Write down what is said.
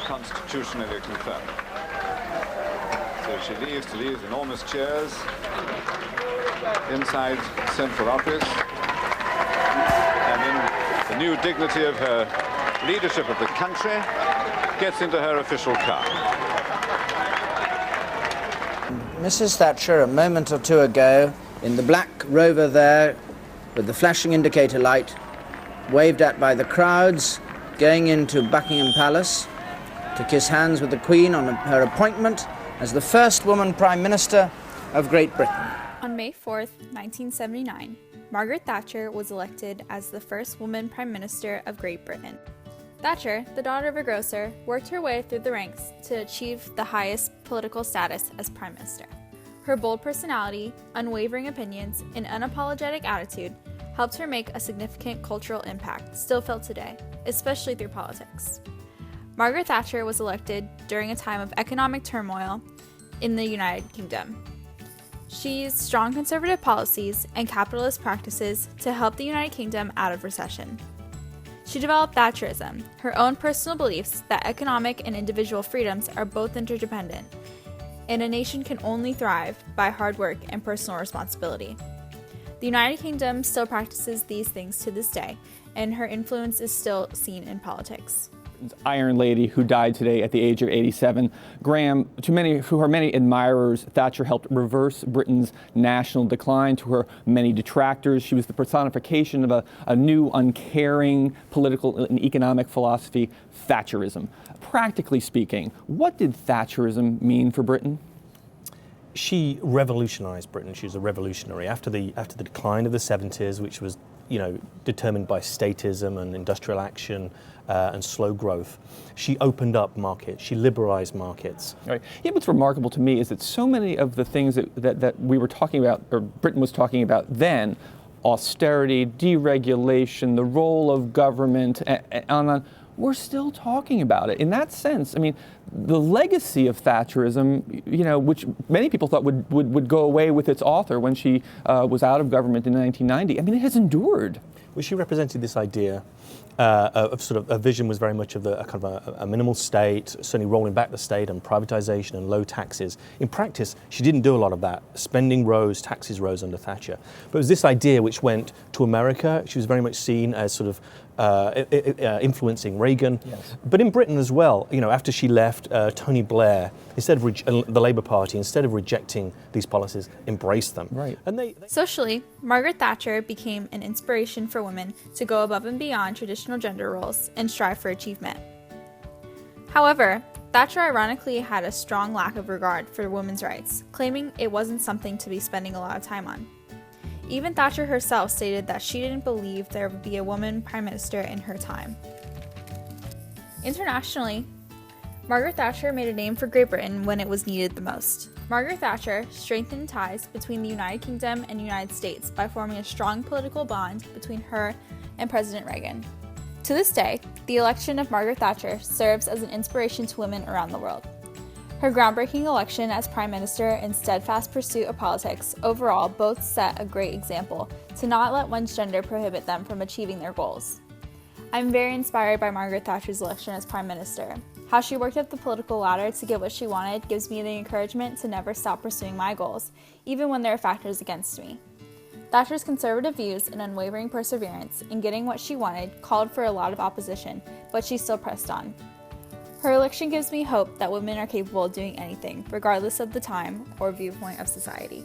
constitutionally confirmed. So she leaves to these enormous chairs inside central office, and in the new dignity of her leadership of the country, gets into her official car. Mrs. Thatcher, a moment or two ago, in the black Rover there, with the flashing indicator light, waved at by the crowds, going into Buckingham Palace to kiss hands with the Queen on her appointment as the first woman Prime Minister of Great Britain. On May 4th, 1979, Margaret Thatcher was elected as the first woman Prime Minister of Great Britain. Thatcher, the daughter of a grocer, worked her way through the ranks to achieve the highest political status as Prime Minister. Her bold personality, unwavering opinions, and unapologetic attitude helped her make a significant cultural impact still felt today, especially through politics. Margaret Thatcher was elected during a time of economic turmoil in the United Kingdom. She used strong conservative policies and capitalist practices to help the United Kingdom out of recession. She developed Thatcherism, her own personal beliefs that economic and individual freedoms are both interdependent, and a nation can only thrive by hard work and personal responsibility. The United Kingdom still practices these things to this day, and her influence is still seen in politics. Iron Lady who died today at the age of 87. Graham, to her many admirers, Thatcher helped reverse Britain's national decline. To her many detractors, she was the personification of a new, uncaring political and economic philosophy, Thatcherism. Practically speaking, what did Thatcherism mean for Britain? She revolutionized Britain. She was a revolutionary. After the decline of the 70s, which was determined by statism and industrial action and slow growth, she opened up markets. She liberalized markets. Right. Yeah, what's remarkable to me is that so many of the things that we were talking about, or Britain was talking about then, austerity, deregulation, the role of government, and we're still talking about it. In that sense, I mean, the legacy of Thatcherism, which many people thought would go away with its author when she was out of government in 1990, I mean, it has endured. Well, she represented this idea of sort of a vision was very much of a kind of a minimal state, certainly rolling back the state and privatization and low taxes. In practice, she didn't do a lot of that. Spending rose, taxes rose under Thatcher. But it was this idea which went to America. She was very much seen as sort of influencing Reagan. Yes. But in Britain as well, after she left, Tony Blair, instead of the Labour Party, instead of rejecting these policies, embraced them. Right. And Socially, Margaret Thatcher became an inspiration for women to go above and beyond traditional gender roles and strive for achievement. However, Thatcher ironically had a strong lack of regard for women's rights, claiming it wasn't something to be spending a lot of time on. Even Thatcher herself stated that she didn't believe there would be a woman prime minister in her time. Internationally, Margaret Thatcher made a name for Great Britain when it was needed the most. Margaret Thatcher strengthened ties between the United Kingdom and the United States by forming a strong political bond between her and President Reagan. To this day, the election of Margaret Thatcher serves as an inspiration to women around the world. Her groundbreaking election as Prime Minister and steadfast pursuit of politics overall both set a great example to not let one's gender prohibit them from achieving their goals. I'm very inspired by Margaret Thatcher's election as Prime Minister. How she worked up the political ladder to get what she wanted gives me the encouragement to never stop pursuing my goals, even when there are factors against me. Thatcher's conservative views and unwavering perseverance in getting what she wanted called for a lot of opposition, but she still pressed on. Her election gives me hope that women are capable of doing anything, regardless of the time or viewpoint of society.